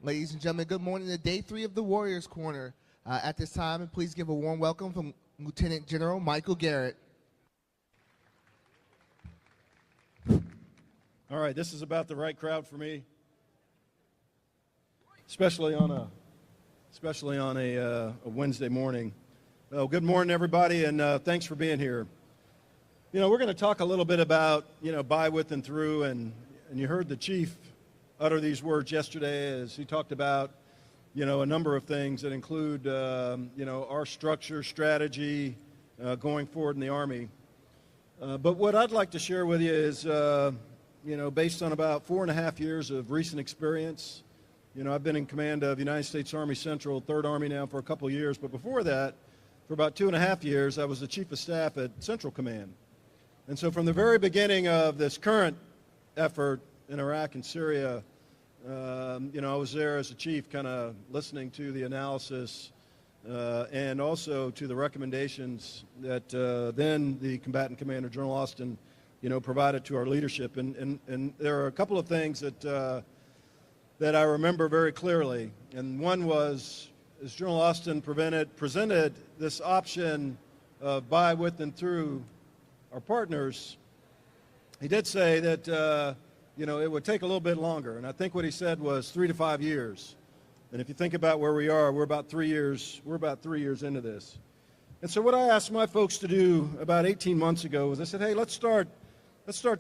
Ladies and gentlemen, good morning to day 3 of the Warriors Corner. At this time, and please give a warm welcome from Lieutenant General Michael Garrett. All right, this is about the right crowd for me, especially on a Wednesday morning. Well, good morning, everybody, and thanks for being here. You know, we're going to talk a little bit about, by, with, and through, and you heard the chief utter these words yesterday as he talked about, a number of things that include, our structure, strategy going forward in the Army. But what I'd like to share with you is, based on about 4.5 years of recent experience. I've been in command of United States Army Central, 3rd Army now for a couple of years, but before that, for about 2.5 years, I was the Chief of Staff at Central Command. And so from the very beginning of this current effort in Iraq and Syria, I was there as a chief kind of listening to the analysis and also to the recommendations that then the combatant commander, General Austin, provided to our leadership. And there are a couple of things that I remember very clearly. And one was, as General Austin presented this option of by, with, and through our partners, he did say that it would take a little bit longer. And I think what he said was 3 to 5 years. And if you think about where we are, we're about 3 years into this. And so what I asked my folks to do about 18 months ago was I said, hey, let's start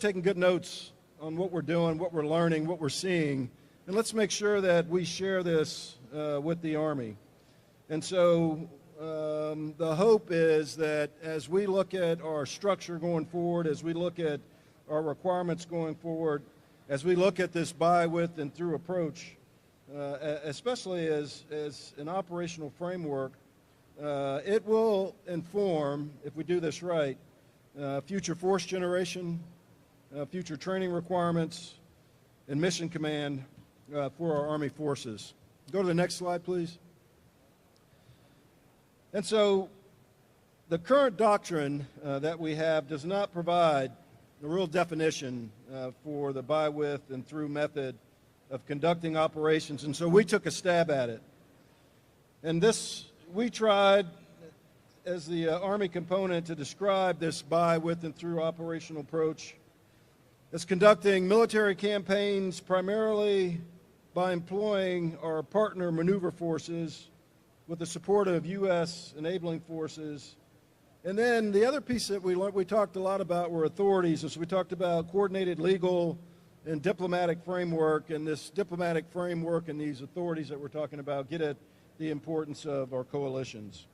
taking good notes on what we're doing, what we're learning, what we're seeing, and let's make sure that we share this with the Army. And so the hope is that as we look at our structure going forward, as we look at our requirements going forward, as we look at this by, with, and through approach, especially as an operational framework, it will inform, if we do this right, future force generation, future training requirements, and mission command for our Army forces. Go to the next slide, please. And so the current doctrine that we have does not provide a real definition for the by, with, and through method of conducting operations, and so we took a stab at it. And we tried, as the Army component, to describe this by, with, and through operational approach as conducting military campaigns primarily by employing our partner maneuver forces with the support of U.S. enabling forces. And then the other piece that we talked a lot about were authorities. And so we talked about coordinated legal and diplomatic framework, and this diplomatic framework and these authorities that we're talking about get at the importance of our coalitions.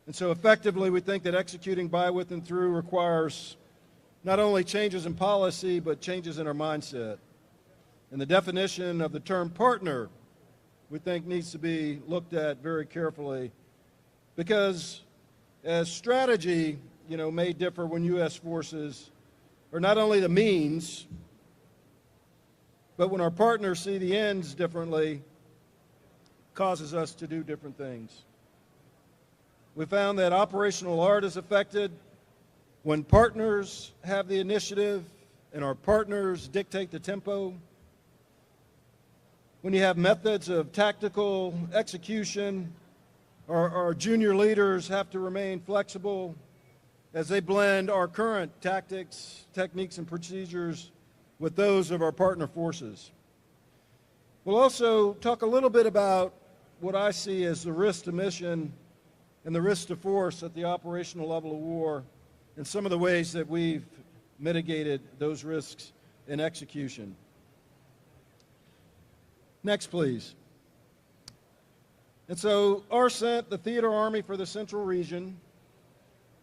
And so effectively, we think that executing by, with, and through requires not only changes in policy, but changes in our mindset. And the definition of the term partner, we think, needs to be looked at very carefully, because as strategy, may differ when U.S. forces are not only the means, but when our partners see the ends differently, causes us to do different things. We found that operational art is affected when partners have the initiative and our partners dictate the tempo. When you have methods of tactical execution, our junior leaders have to remain flexible as they blend our current tactics, techniques, and procedures with those of our partner forces. We'll also talk a little bit about what I see as the risk to mission and the risk to force at the operational level of war, and some of the ways that we've mitigated those risks in execution. Next, please. And so ARCENT, the Theater Army for the Central Region,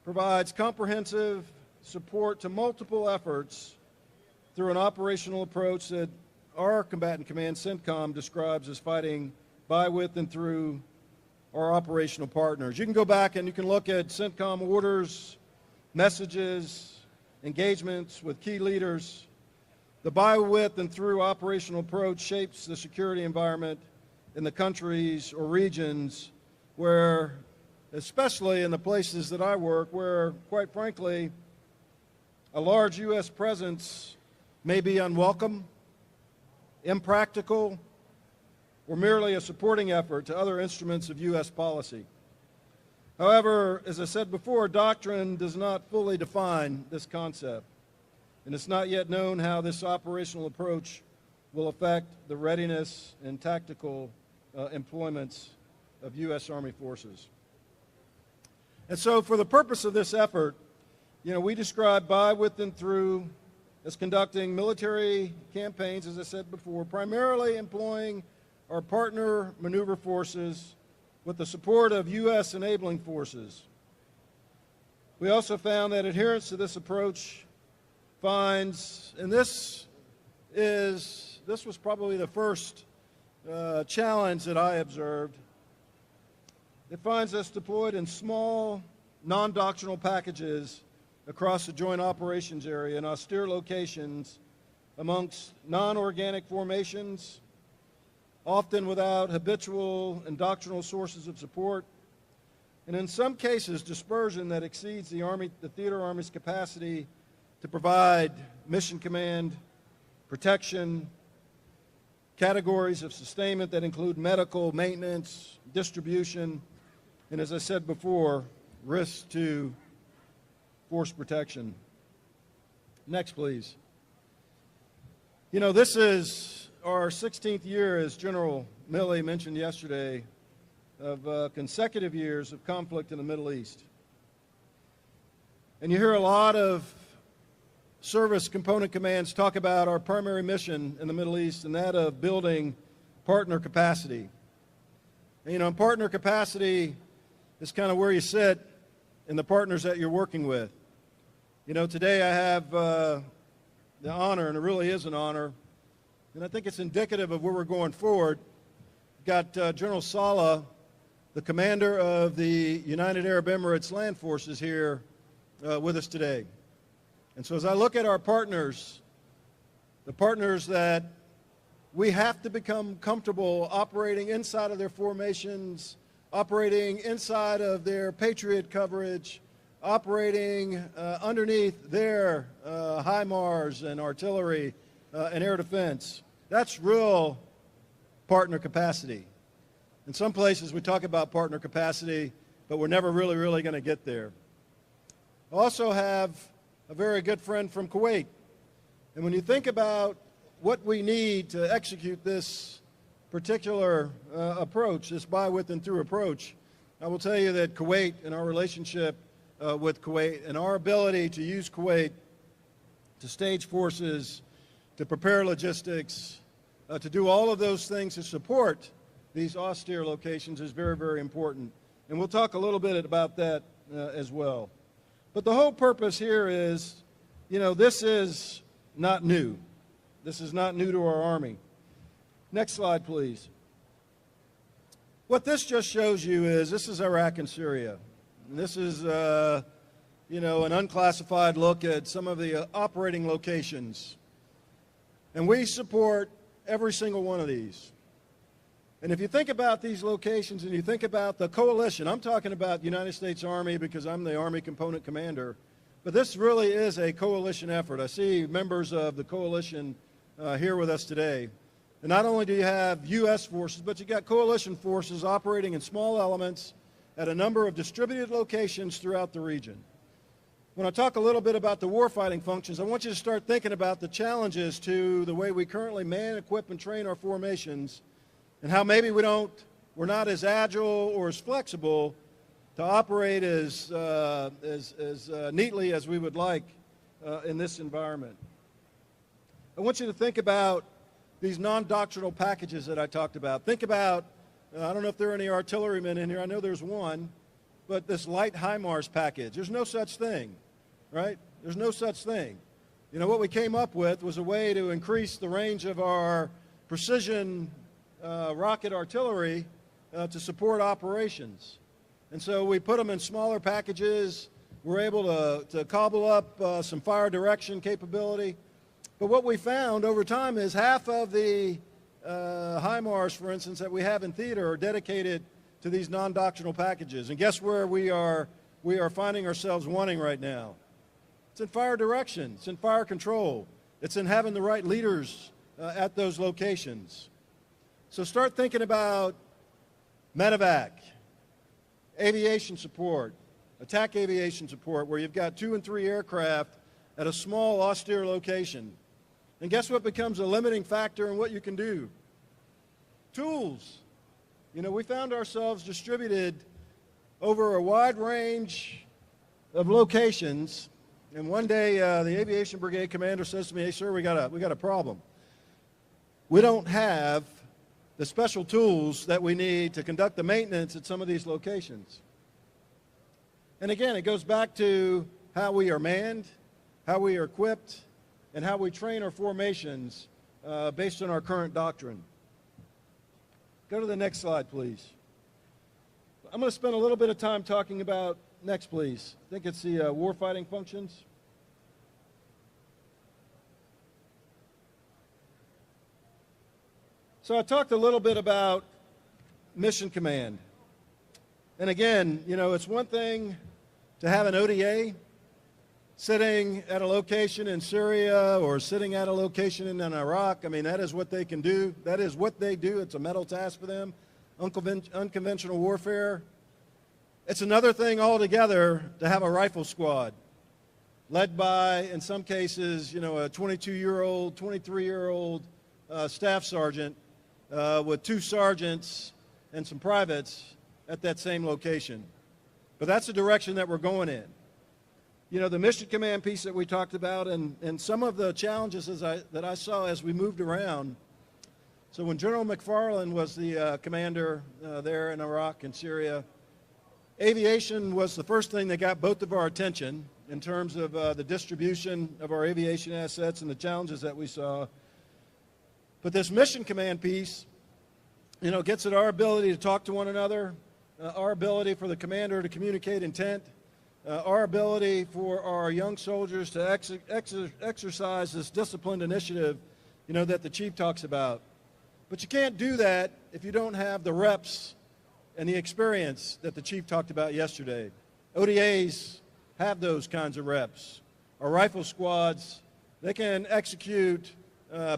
provides comprehensive support to multiple efforts through an operational approach that our combatant command, CENTCOM, describes as fighting by, with, and through our operational partners. You can go back and you can look at CENTCOM orders, messages, engagements with key leaders. The by, with, and through operational approach shapes the security environment in the countries or regions where, especially in the places that I work, where, quite frankly, a large U.S. presence may be unwelcome, impractical, or merely a supporting effort to other instruments of U.S. policy. However, as I said before, doctrine does not fully define this concept, and it's not yet known how this operational approach will affect the readiness and tactical employments of U.S. Army forces. And so for the purpose of this effort, we describe by, with, and through as conducting military campaigns, as I said before, primarily employing our partner maneuver forces with the support of U.S. enabling forces. We also found that adherence to this approach finds, and this was probably the first challenge that I observed, it finds us deployed in small, non-doctrinal packages across the Joint Operations Area in austere locations amongst non-organic formations, often without habitual and doctrinal sources of support, and in some cases dispersion that exceeds the theater Army's capacity to provide mission command, protection, categories of sustainment that include medical, maintenance, distribution, and as I said before, risks to force protection. Next, please. This is our 16th year, as General Milley mentioned yesterday, of consecutive years of conflict in the Middle East. And you hear a lot of service component commands talk about our primary mission in the Middle East, and that of building partner capacity. And, partner capacity is kind of where you sit in the partners that you're working with. Today I have the honor, and it really is an honor, and I think it's indicative of where we're going forward. Got General Saleh, the commander of the United Arab Emirates Land Forces, here with us today. And so as I look at our partners, the partners that we have to become comfortable operating inside of their formations, operating inside of their Patriot coverage, operating underneath their HIMARS and artillery and air defense. That's real partner capacity. In some places we talk about partner capacity, but we're never really going to get there. I also have a very good friend from Kuwait. And when you think about what we need to execute this particular approach, this by, with, and through approach, I will tell you that Kuwait and our relationship with Kuwait and our ability to use Kuwait to stage forces, to prepare logistics, to do all of those things to support these austere locations is very important. And we'll talk a little bit about that as well. But the whole purpose here is, this is not new. This is not new to our Army. Next slide, please. What this just shows you is this is Iraq and Syria. And this is, an unclassified look at some of the operating locations. And we support every single one of these. And if you think about these locations and you think about the coalition, I'm talking about the United States Army because I'm the Army Component Commander, but this really is a coalition effort. I see members of the coalition here with us today. And not only do you have U.S. forces, but you got coalition forces operating in small elements at a number of distributed locations throughout the region. When I talk a little bit about the warfighting functions, I want you to start thinking about the challenges to the way we currently man, equip, and train our formations, and how maybe we're not as agile or as flexible to operate as neatly as we would like in this environment. I want you to think about these non-doctrinal packages that I talked about. Think about, I don't know if there are any artillerymen in here, I know there's one, but this light HIMARS package, there's no such thing, right? There's no such thing. What we came up with was a way to increase the range of our precision rocket artillery to support operations. And so we put them in smaller packages. We're able to cobble up some fire direction capability. But what we found over time is half of the HIMARS, for instance, that we have in theater are dedicated to these non-doctrinal packages. And guess where we are finding ourselves wanting right now? It's in fire direction. It's in fire control. It's in having the right leaders at those locations. So start thinking about medevac, aviation support, attack aviation support, where you've got 2 and 3 aircraft at a small, austere location. And guess what becomes a limiting factor in what you can do? Tools. You know, we found ourselves distributed over a wide range of locations, and one day the aviation brigade commander says to me, "Hey, sir, we got a problem. We don't have the special tools that we need to conduct the maintenance at some of these locations." And again, it goes back to how we are manned, how we are equipped, and how we train our formations based on our current doctrine. Go to the next slide, please. I'm going to spend a little bit of time talking about, next please, I think it's the warfighting functions. So I talked a little bit about mission command. And again, you know, it's one thing to have an ODA sitting at a location in Syria or sitting at a location in Iraq. I mean, that is what they can do. That is what they do. It's a metal task for them. Unconventional warfare. It's another thing altogether to have a rifle squad led by, in some cases, you know, a 22-year-old, 23-year-old staff sergeant with 2 sergeants and some privates at that same location. But that's the direction that we're going in. You know, the mission command piece that we talked about and some of the challenges that I saw as we moved around. So when General McFarland was the commander there in Iraq and Syria, aviation was the first thing that got both of our attention in terms of the distribution of our aviation assets and the challenges that we saw. But this mission command piece, you know, gets at our ability to talk to one another, our ability for the commander to communicate intent, our ability for our young soldiers to exercise this disciplined initiative, you know, that the chief talks about. But you can't do that if you don't have the reps and the experience that the chief talked about yesterday. ODAs have those kinds of reps. Our rifle squads, they can execute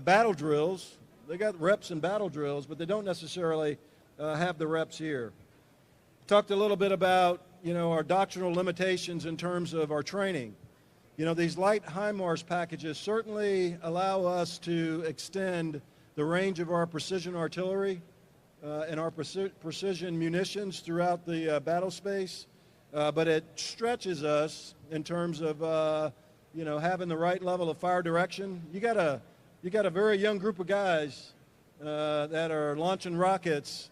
battle drills. They got reps in battle drills, but they don't necessarily have the reps here. Talked a little bit about, you know, our doctrinal limitations in terms of our training. You know, these light HIMARS packages certainly allow us to extend the range of our precision artillery and our precision munitions throughout the battle space, but it stretches us in terms of, you know, having the right level of fire direction. You got a very young group of guys that are launching rockets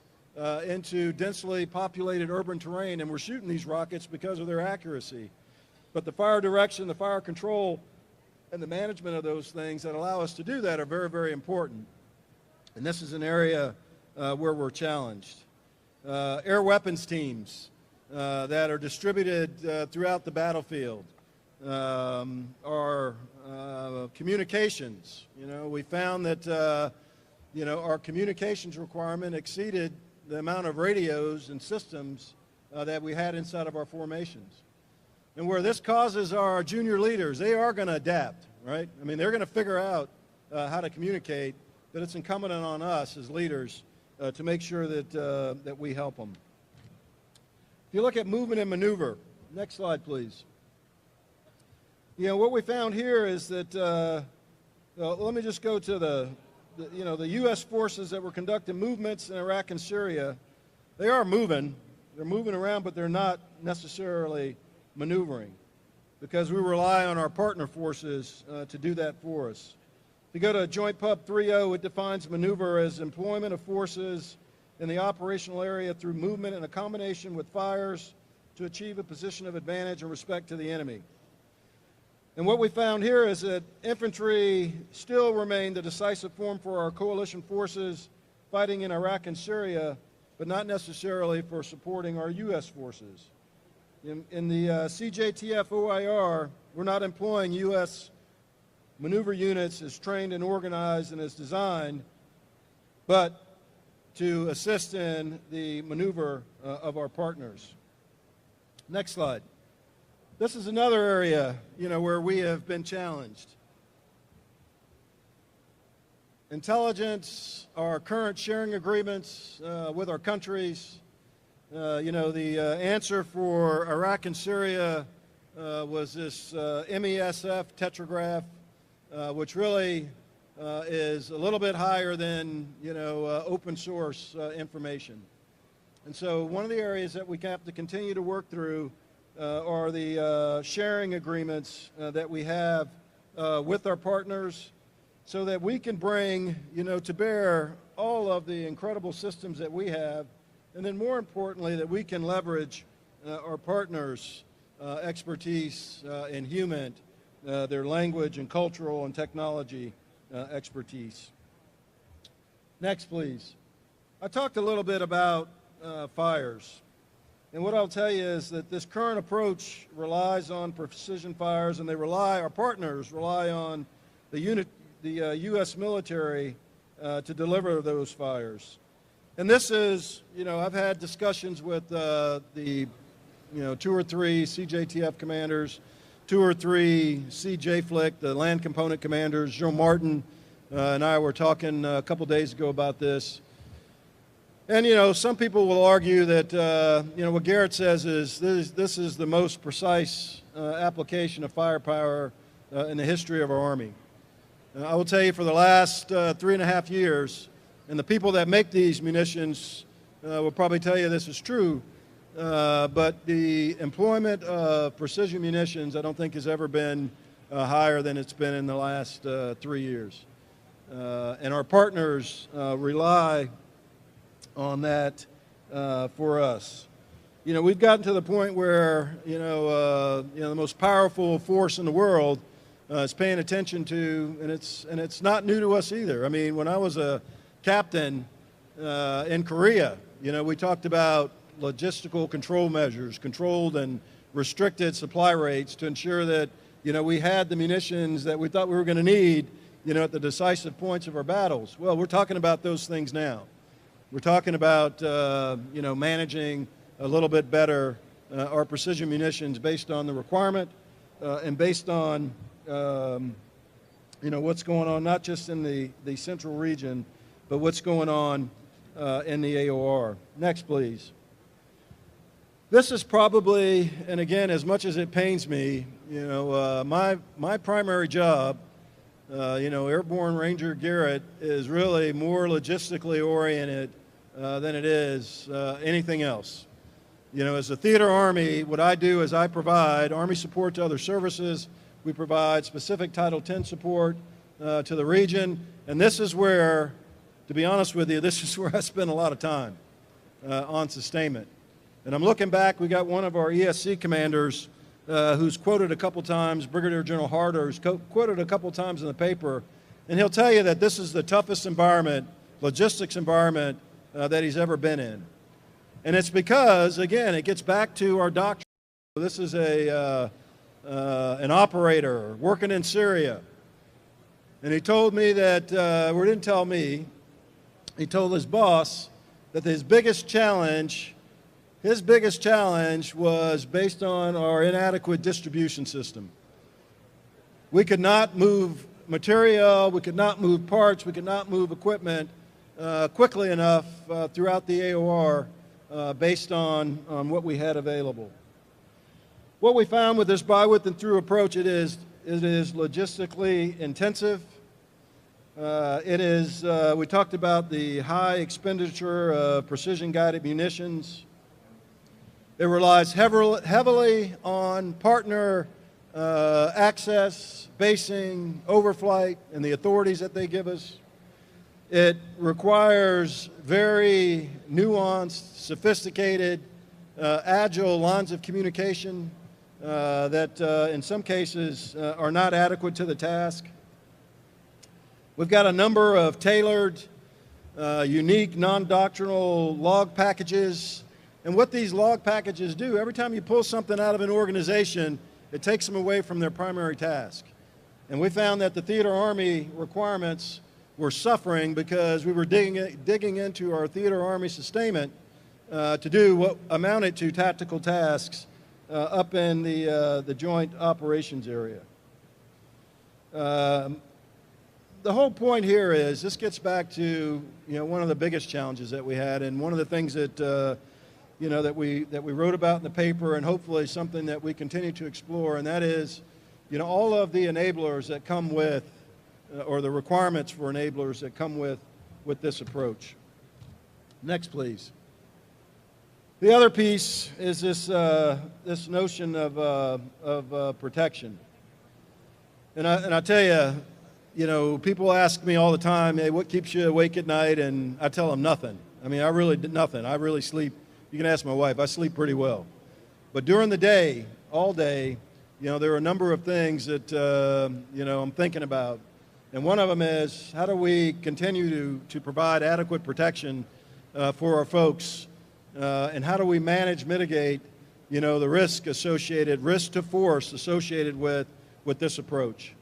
into densely populated urban terrain, and we're shooting these rockets because of their accuracy. But the fire direction, the fire control, and the management of those things that allow us to do that are very, very important. And this is an area where we're challenged. Air weapons teams that are distributed throughout the battlefield. Our communications, you know, we found that, you know, our communications requirement exceeded the amount of radios and systems that we had inside of our formations. And where this causes our junior leaders, they are going to adapt, right? I mean, they're going to figure out how to communicate, but it's incumbent on us as leaders to make sure that, that we help them. If you look at movement and maneuver, next slide, please. You know, what we found here is that, let me just go to the U.S. forces that were conducting movements in Iraq and Syria. They are moving. They're moving around, but they're not necessarily maneuvering because we rely on our partner forces to do that for us. If you go to Joint Pub 3.0, it defines maneuver as employment of forces in the operational area through movement in a combination with fires to achieve a position of advantage in respect to the enemy. And what we found here is that infantry still remain the decisive form for our coalition forces fighting in Iraq and Syria, but not necessarily for supporting our U.S. forces. In the CJTF OIR, we're not employing U.S. maneuver units as trained and organized and as designed, but to assist in the maneuver of our partners. Next slide. This is another area, you know, where we have been challenged. intelligence, our current sharing agreements with our countries. The answer for Iraq and Syria was this MESF tetragraph, which really is a little bit higher than, open source information. And so one of the areas that we have to continue to work through are the sharing agreements that we have with our partners so that we can bring, to bear all of the incredible systems that we have, and then more importantly, that we can leverage our partners' expertise in human, their language and cultural and technology expertise. Next, please. I talked a little bit about fires. And what I'll tell you is that this current approach relies on precision fires, and our partners rely on the U.S. military to deliver those fires. And this is, I've had discussions with the 2 or 3 CJTF commanders, 2 or 3 CJFLIC, the land component commanders. Joe Martin and I were talking a couple days ago about this. And, some people will argue that, what Garrett says is this is the most precise application of firepower in the history of our Army. I will tell you, for the last 3.5 years, and the people that make these munitions will probably tell you this is true, but the employment of precision munitions I don't think has ever been higher than it's been in the last 3 years. And our partners rely on that for us. We've gotten to the point where, the most powerful force in the world is paying attention to, and it's not new to us either. I mean, when I was a captain in Korea, we talked about logistical control measures, controlled and restricted supply rates to ensure that, we had the munitions that we thought we were going to need, at the decisive points of our battles. Well, we're talking about those things now. We're talking about, managing a little bit better our precision munitions based on the requirement and based on, what's going on, not just in the central region, but what's going on in the AOR. Next, please. This is probably, and again, as much as it pains me, my primary job, Airborne Ranger Garrett, is really more logistically oriented than it is anything else. As a theater Army, what I do is I provide Army support to other services. We provide specific Title X support to the region. And this is where, to be honest with you, this is where I spend a lot of time on sustainment. And I'm looking back, we got one of our ESC commanders who's quoted a couple times, Brigadier General Harder, who's quoted a couple times in the paper, and he'll tell you that this is the toughest environment, logistics environment, that he's ever been in. And it's because, again, it gets back to our doctrine. This is an operator working in Syria. And he told me that, or didn't tell me, he told his boss that his biggest challenge was based on our inadequate distribution system. We could not move material, we could not move parts, we could not move equipment quickly enough throughout the AOR based on what we had available. What we found with this by, with, and through approach, it is logistically intensive. We talked about the high expenditure of precision-guided munitions. It relies heavily on partner access, basing, overflight, and the authorities that they give us. It requires very nuanced, sophisticated, agile lines of communication that in some cases are not adequate to the task. We've got a number of tailored, unique, non-doctrinal log packages. And what these log packages do, every time you pull something out of an organization, it takes them away from their primary task. And we found that the Theater Army requirements were suffering because we were digging into our Theater Army sustainment to do what amounted to tactical tasks up in the joint operations area. the whole point here is this gets back to one of the biggest challenges that we had, and one of the things that that we wrote about in the paper, and hopefully something that we continue to explore, and that is all of the enablers that come with, or the requirements for enablers that come with this approach. Next, please. The other piece is this notion of protection, and I tell you, people ask me all the time, hey, what keeps you awake at night? And I tell them nothing. I mean, I really did nothing. I really sleep. You can ask my wife. I sleep pretty well. But during the day, all day, there are a number of things that, I'm thinking about. And one of them is, how do we continue to provide adequate protection for our folks? And how do we mitigate, the risk to force associated with this approach?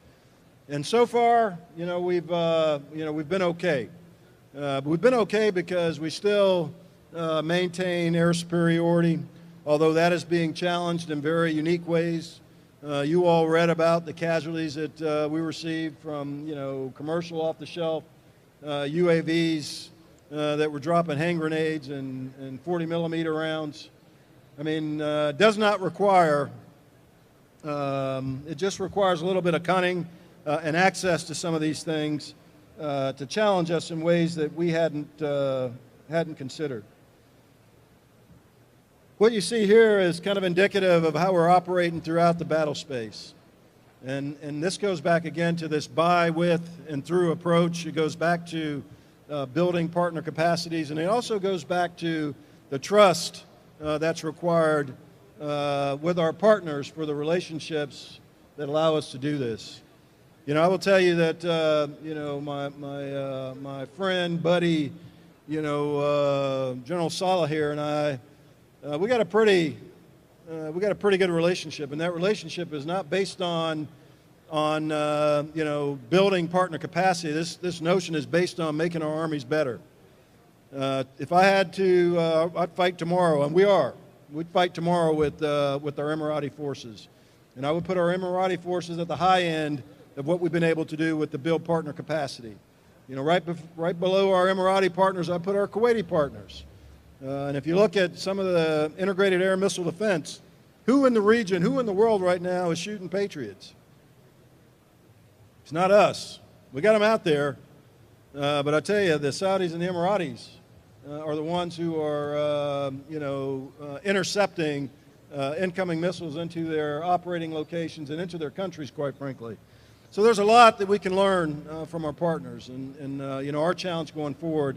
And so far, we've been okay. We've been okay because we still maintain air superiority, although that is being challenged in very unique ways. You all read about the casualties that we received from, commercial off-the-shelf UAVs that were dropping hand grenades and 40-millimeter rounds. I mean, it does not require, it just requires a little bit of cunning and access to some of these things to challenge us in ways that we hadn't considered. What you see here is kind of indicative of how we're operating throughout the battle space. And this goes back again to this by, with, and through approach. It goes back to building partner capacities, and it also goes back to the trust that's required with our partners for the relationships that allow us to do this. I will tell you that my friend, buddy, General Sala here and I, we got a pretty good relationship, and that relationship is not based on building partner capacity. This notion is based on making our armies better. If I had to, I'd fight tomorrow, and we are. We'd fight tomorrow with our Emirati forces, and I would put our Emirati forces at the high end of what we've been able to do with the build partner capacity. Right below our Emirati partners, I put our Kuwaiti partners. And if you look at some of the integrated air missile defense, who in the region, who in the world right now is shooting Patriots? It's not us. We got them out there, but I tell you, the Saudis and the Emiratis are the ones who are, intercepting incoming missiles into their operating locations and into their countries, quite frankly. So there's a lot that we can learn from our partners, and our challenge going forward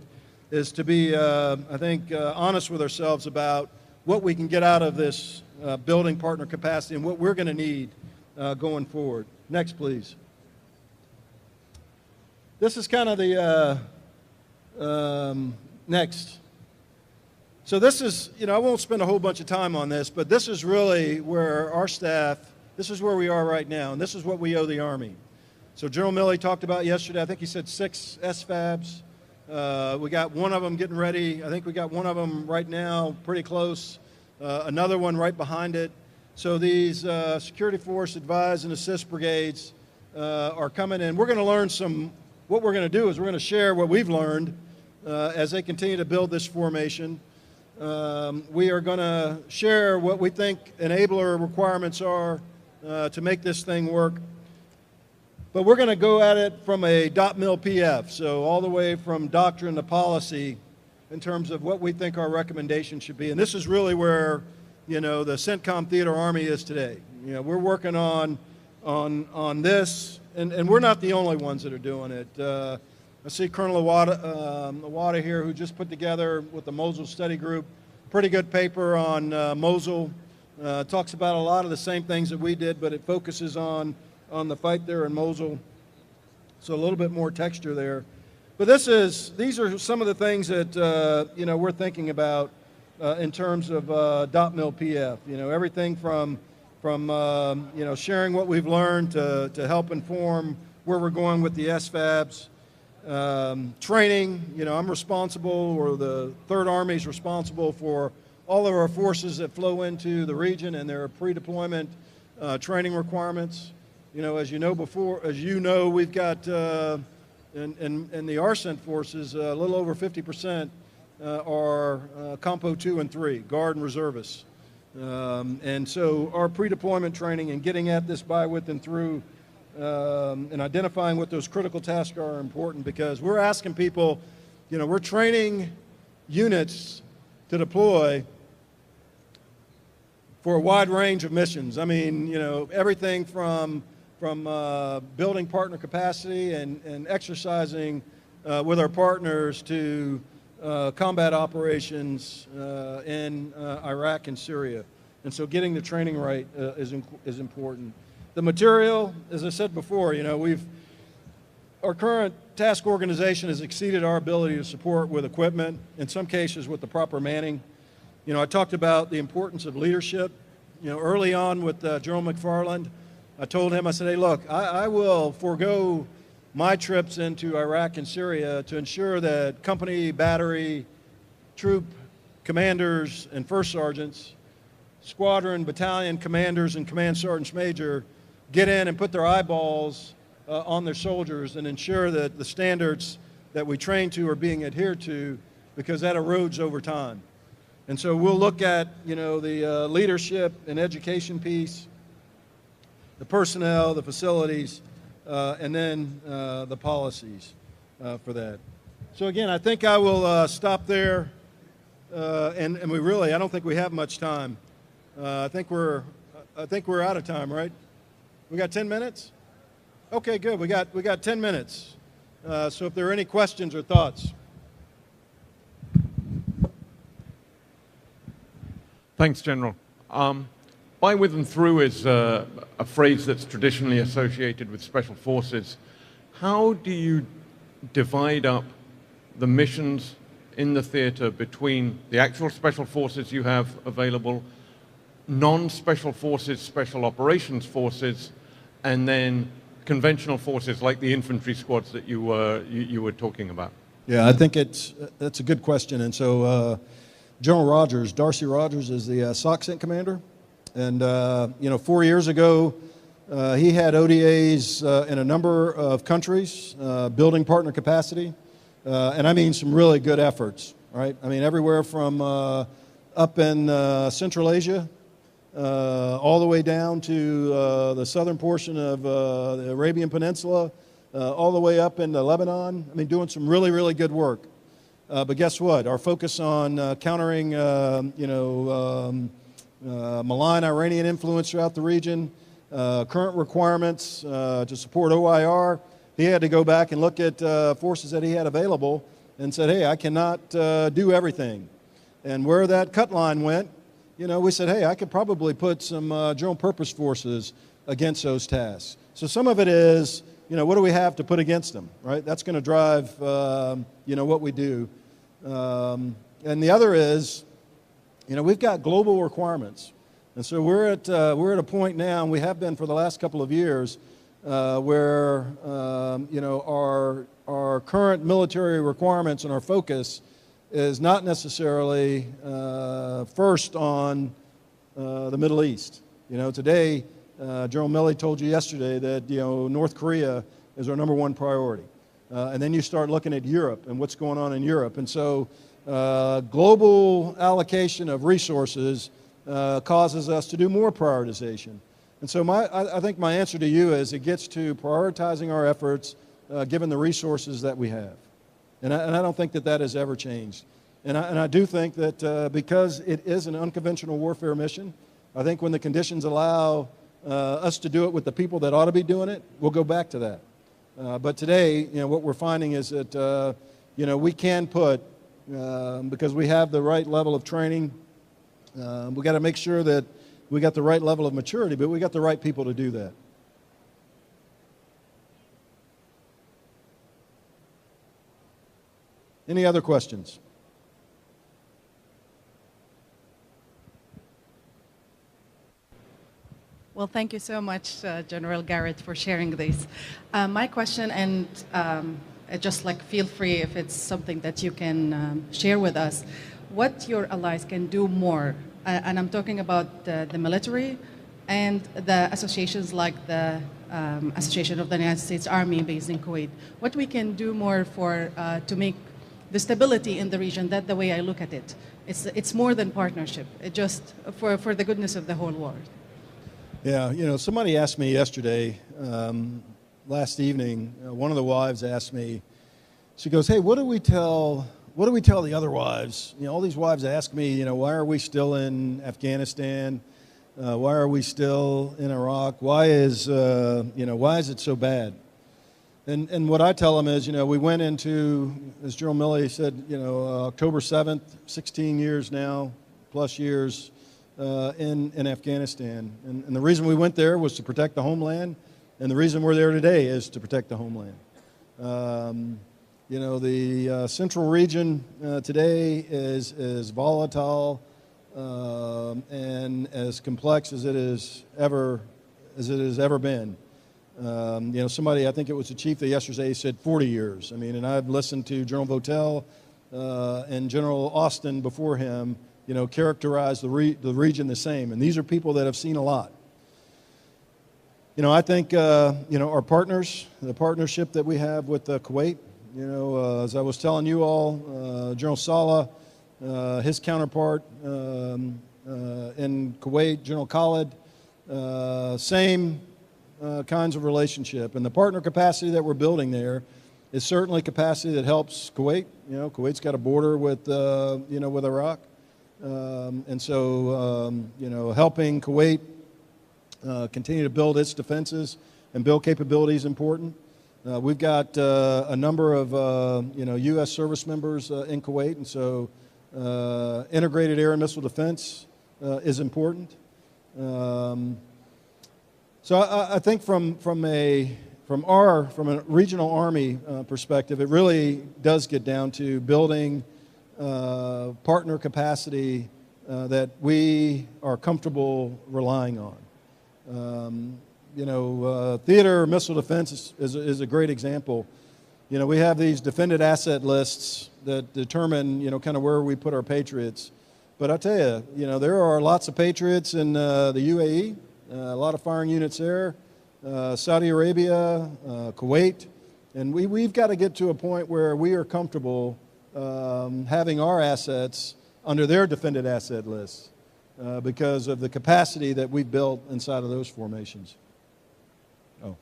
is to be, I think, honest with ourselves about what we can get out of this building partner capacity and what we're going to need going forward. Next, please. This is kind of the next. So this is, I won't spend a whole bunch of time on this, but this is really where our staff, this is where we are right now, and this is what we owe the Army. So General Milley talked about yesterday, I think he said 6 SFABs. We got one of them getting ready. I think we got one of them right now, pretty close. Another one right behind it. So these security force advise and assist brigades are coming in. We're going to learn what we're going to do is we're going to share what we've learned as they continue to build this formation. We are going to share what we think enabler requirements are to make this thing work. But we're going to go at it from a .mil PF, so all the way from doctrine to policy in terms of what we think our recommendation should be. And this is really where, the CENTCOM Theater Army is today. We're working on this, and we're not the only ones that are doing it. I see Colonel Awada here, who just put together with the Mosul Study Group, pretty good paper on Mosul. Talks about a lot of the same things that we did, but it focuses on the fight there in Mosul. So a little bit more texture there. But these are some of the things that we're thinking about in terms of .mil PF. Everything from sharing what we've learned to help inform where we're going with the SFABs. Training, I'm responsible, or the Third Army is responsible for all of our forces that flow into the region and their pre-deployment training requirements. As you know, we've got And the ARCENT forces, a little over 50% are Compo 2 and 3, Guard and Reservists. And so our pre-deployment training and getting at this by, with, and through and identifying what those critical tasks are important, because we're asking people, you know, we're training units to deploy for a wide range of missions. I mean, you know, everything from building partner capacity and exercising with our partners to combat operations in Iraq and Syria. And so getting the training right is important. The material, as I said before, you know, our current task organization has exceeded our ability to support with equipment, in some cases with the proper manning. You know, I talked about the importance of leadership. You know, early on with General McFarland, I told him, I said, hey, look, I will forego my trips into Iraq and Syria to ensure that company, battery, troop commanders and first sergeants, squadron, battalion commanders, and command sergeants major get in and put their eyeballs on their soldiers and ensure that the standards that we train to are being adhered to, because that erodes over time. And so we'll look at, you know, the leadership and education piece, the personnel, the facilities, and then the policies for that. So again, I think I will stop there, and we really, I don't think we have much time. I think we're out of time, right? We got 10 minutes? Okay, good. We got 10 minutes. So if there are any questions or thoughts. Thanks, General. By, with, and through is a phrase that's traditionally associated with special forces. How do you divide up the missions in the theater between the actual special forces you have available, non-special forces, special operations forces, and then conventional forces like the infantry squads that you were talking about? Yeah, I think that's a good question. And so General Rogers, Darcy Rogers, is the ARCENT commander. And, you know, 4 years ago, he had ODAs in a number of countries, building partner capacity. And I mean some really good efforts, right? I mean, everywhere from up in Central Asia, all the way down to the southern portion of the Arabian Peninsula, all the way up into Lebanon. I mean, doing some really, really good work. But guess what? Our focus on countering, you know, malign Iranian influence throughout the region, current requirements to support OIR, he had to go back and look at forces that he had available and said, hey, I cannot do everything. And where that cut line went, you know, we said, hey, I could probably put some general purpose forces against those tasks. So some of it is, you know, what do we have to put against them, right? That's going to drive, you know, what we do. And the other is, you know, we've got global requirements. And so we're at a point now, and we have been for the last couple of years, where, you know, our current military requirements and our focus is not necessarily first on the Middle East. You know, today, General Milley told you yesterday that, you know, North Korea is our #1 priority. And then you start looking at Europe and what's going on in Europe. And so global allocation of resources causes us to do more prioritization. And so I think my answer to you is it gets to prioritizing our efforts given the resources that we have. And I don't think that has ever changed. And I do think that because it is an unconventional warfare mission, I think when the conditions allow us to do it with the people that ought to be doing it, we'll go back to that. But today, you know, what we're finding is that, you know, we can put, because we have the right level of training, we got to make sure that we got the right level of maturity, but we got the right people to do that. Any other questions? Well, thank you so much, General Garrett, for sharing this. My question, and just like feel free if it's something that you can share with us, what your allies can do more, and I'm talking about the military and the associations like the Association of the United States Army based in Kuwait. What we can do more for to make the stability in the region, that's the way I look at it. It's more than partnership. It just for the goodness of the whole world. Yeah, you know, somebody asked me yesterday, last evening, one of the wives asked me, she goes, hey, what do we tell the other wives? You know, all these wives ask me, you know, why are we still in Afghanistan? Why are we still in Iraq? Why is it so bad? And what I tell them is, you know, we went into, as General Milley said, you know, October 7th, 16 years now, plus years in Afghanistan. And the reason we went there was to protect the homeland, and the reason we're there today is to protect the homeland. You know, the central region today is volatile and as complex as it has ever been. You know, somebody, I think it was the chief that yesterday said 40 years. I mean, and I've listened to General Votel and General Austin before him, you know, characterize the region the same. And these are people that have seen a lot. You know, I think, you know, our partners, the partnership that we have with Kuwait, you know, as I was telling you all, General Saleh, his counterpart in Kuwait, General Khalid, same kinds of relationship. And the partner capacity that we're building there is certainly capacity that helps Kuwait. You know, Kuwait's got a border with, you know, with Iraq. And so, you know, helping Kuwait continue to build its defenses and build capability is important. We've got a number of, you know, U.S. service members in Kuwait, and so integrated air and missile defense is important. So I think from a regional army perspective, it really does get down to building partner capacity that we are comfortable relying on. You know, theater missile defense is a great example. You know, we have these defended asset lists that determine, you know, kind of where we put our Patriots. But I tell you, you know, there are lots of Patriots in the UAE. A lot of firing units there, Saudi Arabia, Kuwait, and we've got to get to a point where we are comfortable having our assets under their defended asset lists because of the capacity that we've built inside of those formations. Oh.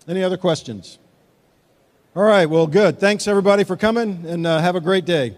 Any other questions? All right, well, good. Thanks, everybody, for coming, and have a great day.